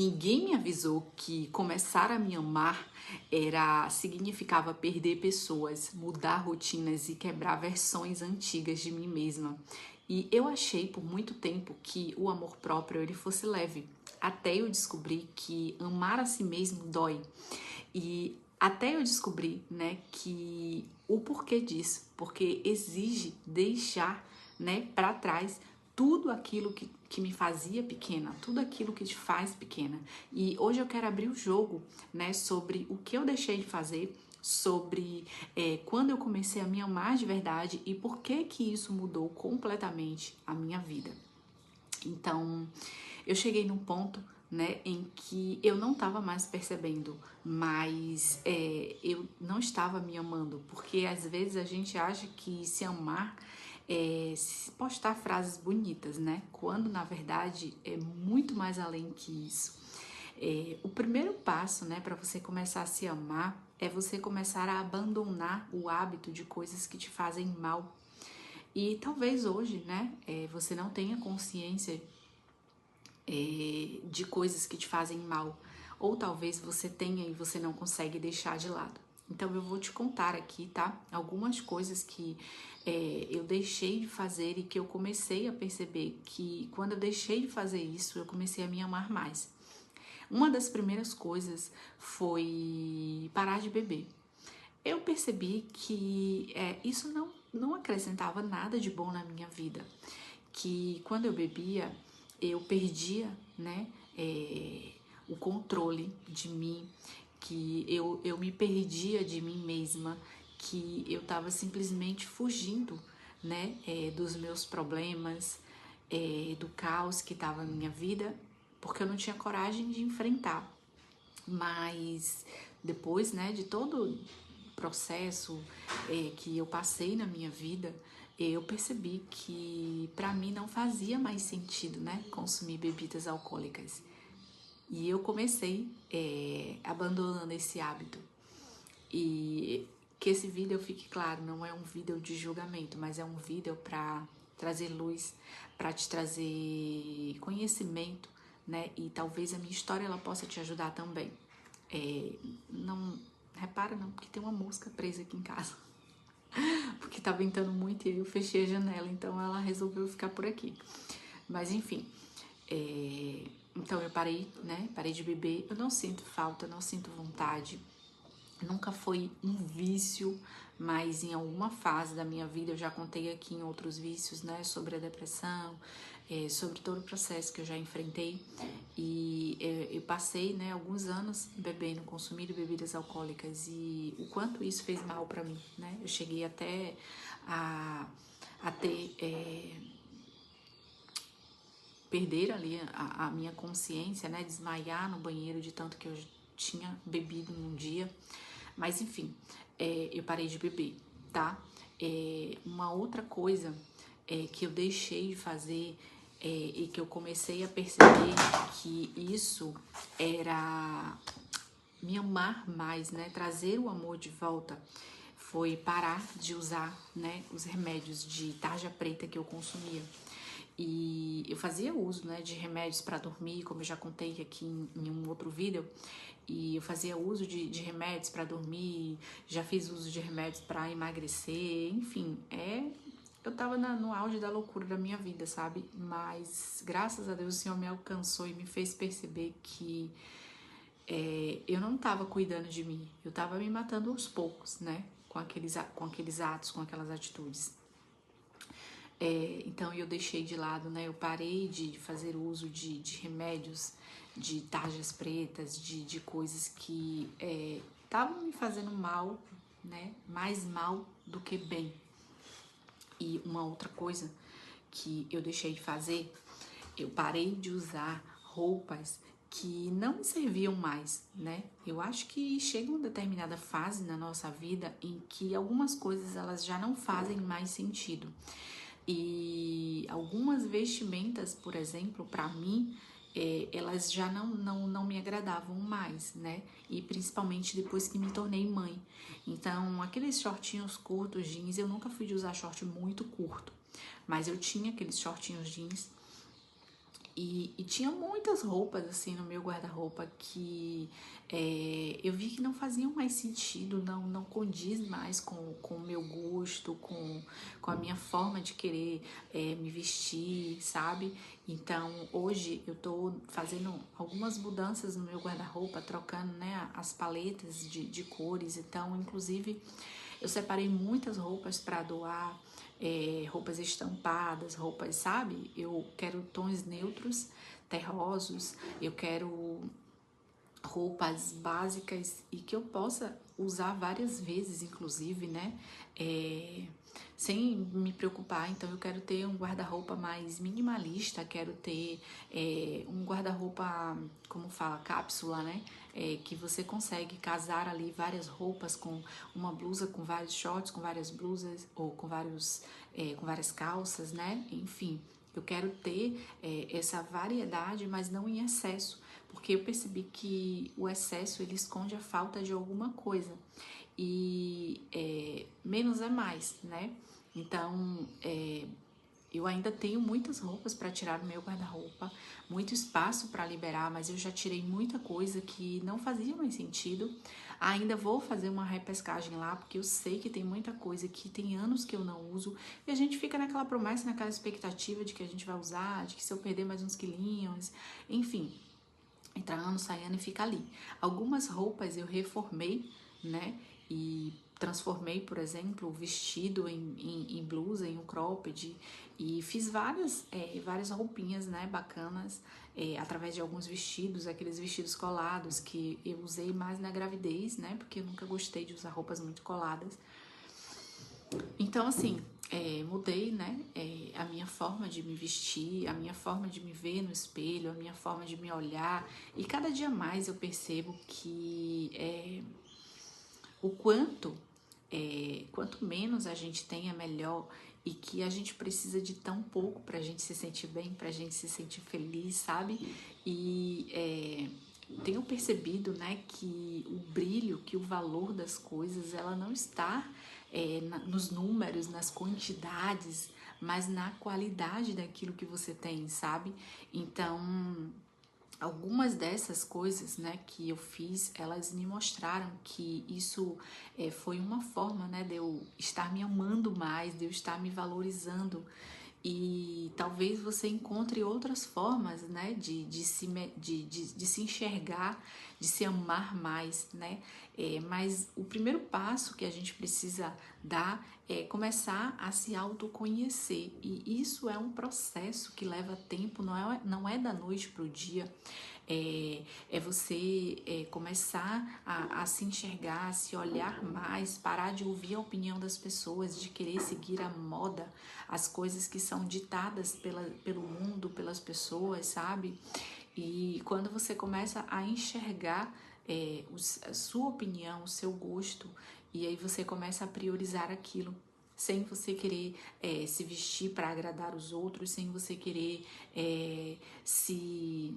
Ninguém me avisou que começar a me amar significava perder pessoas, mudar rotinas e quebrar versões antigas de mim mesma. E eu achei por muito tempo que o amor próprio ele fosse leve, até eu descobrir que amar a si mesmo dói. E até eu descobrir, né, que o porquê disso, porque exige deixar, né, para trás tudo aquilo que me fazia pequena, tudo aquilo que te faz pequena. E hoje eu quero abrir o jogo, né, sobre o que eu deixei de fazer, sobre quando eu comecei a me amar de verdade e por que que isso mudou completamente a minha vida. Então, eu cheguei num ponto, né, em que eu não estava mais percebendo, mas eu não estava me amando, porque às vezes a gente acha que se amar se postar frases bonitas, né, quando na verdade é muito mais além que isso. O primeiro passo, né, para você começar a se amar é você começar a abandonar o hábito de coisas que te fazem mal. E talvez hoje, né, você não tenha consciência de coisas que te fazem mal, ou talvez você tenha e você não consegue deixar de lado. Então eu vou te contar aqui, tá? Algumas coisas que eu deixei de fazer e que eu comecei a perceber que quando eu deixei de fazer isso, eu comecei a me amar mais. Uma das primeiras coisas foi parar de beber. Eu percebi que isso não acrescentava nada de bom na minha vida, que quando eu bebia, eu perdia, né, o controle de mim, que eu me perdia de mim mesma, que eu estava simplesmente fugindo, né, dos meus problemas, do caos que estava na minha vida, porque eu não tinha coragem de enfrentar. Mas depois, né, de todo o processo que eu passei na minha vida, eu percebi que para mim não fazia mais sentido, né, consumir bebidas alcoólicas. E eu comecei abandonando esse hábito. E que esse vídeo fique claro, não é um vídeo de julgamento, mas é um vídeo para trazer luz, para te trazer conhecimento, né? E talvez a minha história ela possa te ajudar também. Não repara não, porque tem uma mosca presa aqui em casa. Porque tá ventando muito e eu fechei a janela, então ela resolveu ficar por aqui. Mas enfim, então eu parei, né? Parei de beber. Eu não sinto falta, não sinto vontade. Nunca foi um vício, mas em alguma fase da minha vida, eu já contei aqui em outros vícios, né, sobre a depressão, sobre todo o processo que eu já enfrentei. E eu passei, né, alguns anos bebendo, consumindo bebidas alcoólicas e o quanto isso fez mal para mim, né? Eu cheguei até a ter perder ali a minha consciência, né? Desmaiar no banheiro de tanto que eu tinha bebido num dia. Mas enfim, eu parei de beber, tá? Uma outra coisa que eu deixei de fazer e que eu comecei a perceber que isso era me amar mais, né? Trazer o amor de volta foi parar de usar, né, os remédios de tarja preta que eu consumia. E eu fazia uso, né, de remédios para dormir, como eu já contei aqui em um outro vídeo. E eu fazia uso de remédios para dormir, já fiz uso de remédios para emagrecer, enfim, eu tava no auge da loucura da minha vida, sabe? Mas graças a Deus o Senhor me alcançou e me fez perceber que eu não tava cuidando de mim, eu tava me matando aos poucos, né? Com aqueles atos, com aquelas atitudes. Então eu deixei de lado, né? Eu parei de fazer uso de remédios, de tarjas pretas, de coisas que estavam me fazendo mal, né? Mais mal do que bem. E uma outra coisa que eu deixei de fazer, eu parei de usar roupas que não me serviam mais, né? Eu acho que chega uma determinada fase na nossa vida em que algumas coisas elas já não fazem mais sentido. E algumas vestimentas, por exemplo, para mim, elas já não me agradavam mais, né? E principalmente depois que me tornei mãe. Então, aqueles shortinhos curtos, jeans, eu nunca fui de usar short muito curto, mas eu tinha aqueles shortinhos jeans E tinha muitas roupas assim no meu guarda-roupa que eu vi que não faziam mais sentido, não condiz mais com o meu gosto, com a minha forma de querer me vestir, sabe? Então hoje eu tô fazendo algumas mudanças no meu guarda-roupa, trocando, né, as paletas de cores. Então, inclusive, eu separei muitas roupas para doar, roupas estampadas, roupas, sabe? Eu quero tons neutros, terrosos, eu quero roupas básicas e que eu possa usar várias vezes, inclusive, né? É, sem me preocupar. Então, eu quero ter um guarda-roupa mais minimalista, quero ter um guarda-roupa, como fala, cápsula, né? Que você consegue casar ali várias roupas com uma blusa, com vários shorts, com várias blusas ou com várias calças, né? Enfim, eu quero ter essa variedade, mas não em excesso, porque eu percebi que o excesso ele esconde a falta de alguma coisa e menos é mais, né? Então, eu ainda tenho muitas roupas para tirar do meu guarda-roupa, muito espaço para liberar, mas eu já tirei muita coisa que não fazia mais sentido. Ainda vou fazer uma repescagem lá, porque eu sei que tem muita coisa que tem anos que eu não uso, e a gente fica naquela promessa, naquela expectativa de que a gente vai usar, de que se eu perder mais uns quilinhos, enfim, entra ano, sai ano e fica ali. Algumas roupas eu reformei, né? E transformei, por exemplo, o vestido em blusa, em um cropped, e fiz várias roupinhas, né, bacanas, através de alguns vestidos, aqueles vestidos colados que eu usei mais na gravidez, né, porque eu nunca gostei de usar roupas muito coladas. Então, assim, mudei, né, a minha forma de me vestir, a minha forma de me ver no espelho, a minha forma de me olhar, e cada dia mais eu percebo que o quanto menos a gente tem é melhor, e que a gente precisa de tão pouco pra gente se sentir bem, pra gente se sentir feliz, sabe? E tenho percebido, né, que o brilho, que o valor das coisas, ela não está nos números, nas quantidades, mas na qualidade daquilo que você tem, sabe? Então, algumas dessas coisas, né, que eu fiz, elas me mostraram que isso foi uma forma, né, de eu estar me amando mais, de eu estar me valorizando. E talvez você encontre outras formas, né, de se enxergar, de se amar mais, né? Mas o primeiro passo que a gente precisa dar é começar a se autoconhecer. E isso é um processo que leva tempo, não é da noite para o dia. É você começar a se enxergar, a se olhar mais, parar de ouvir a opinião das pessoas, de querer seguir a moda, as coisas que são ditadas pelo mundo, pelas pessoas, sabe? E quando você começa a enxergar a sua opinião, o seu gosto, e aí você começa a priorizar aquilo, sem você querer se vestir para agradar os outros, sem você querer se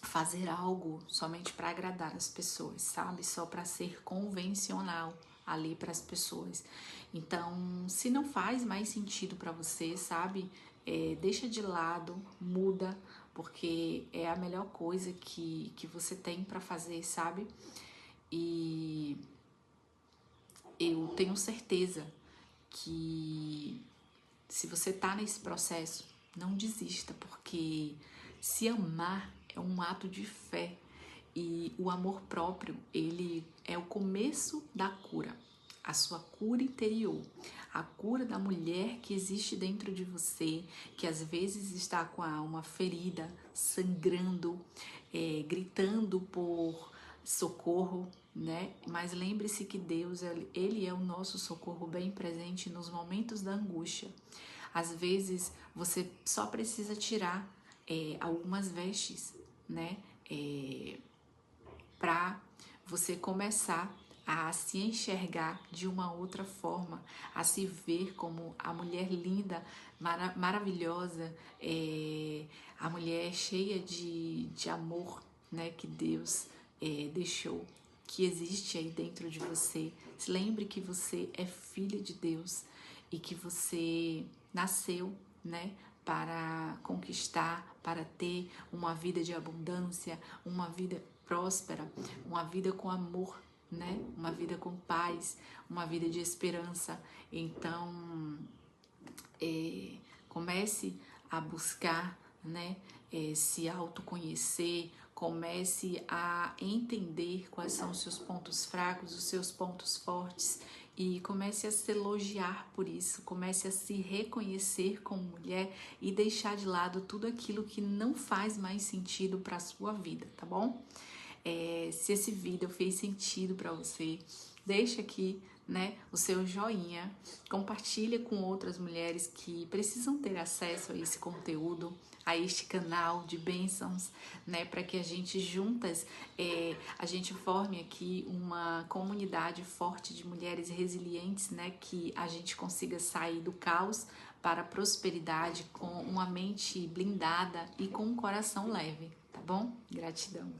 fazer algo somente para agradar as pessoas, sabe? Só para ser convencional ali para as pessoas. Então, se não faz mais sentido para você, sabe? Deixa de lado, muda, porque é a melhor coisa que você tem para fazer, sabe? E eu tenho certeza que se você tá nesse processo, não desista, porque se amar é um ato de fé, e o amor próprio, ele é o começo da cura, a sua cura interior, a cura da mulher que existe dentro de você, que às vezes está com a alma ferida, sangrando, gritando por socorro, né? Mas lembre-se que Deus, ele é o nosso socorro bem presente nos momentos da angústia. Às vezes você só precisa tirar algumas vestes, né? Para você começar a se enxergar de uma outra forma, a se ver como a mulher linda, maravilhosa, a mulher cheia de amor, né, que Deus deixou, que existe aí dentro de você. Se lembre que você é filha de Deus e que você nasceu, né, para conquistar, para ter uma vida de abundância, uma vida próspera, uma vida com amor, né? Uma vida com paz, uma vida de esperança. Então, comece a buscar, né? Se autoconhecer, comece a entender quais são os seus pontos fracos, os seus pontos fortes e comece a se elogiar por isso, comece a se reconhecer como mulher e deixar de lado tudo aquilo que não faz mais sentido para a sua vida, tá bom? Se esse vídeo fez sentido para você, deixa aqui, né, o seu joinha, compartilha com outras mulheres que precisam ter acesso a esse conteúdo, a este canal de bênçãos, né, para que a gente juntas, a gente forme aqui uma comunidade forte de mulheres resilientes, né, que a gente consiga sair do caos para a prosperidade com uma mente blindada e com um coração leve, tá bom? Gratidão.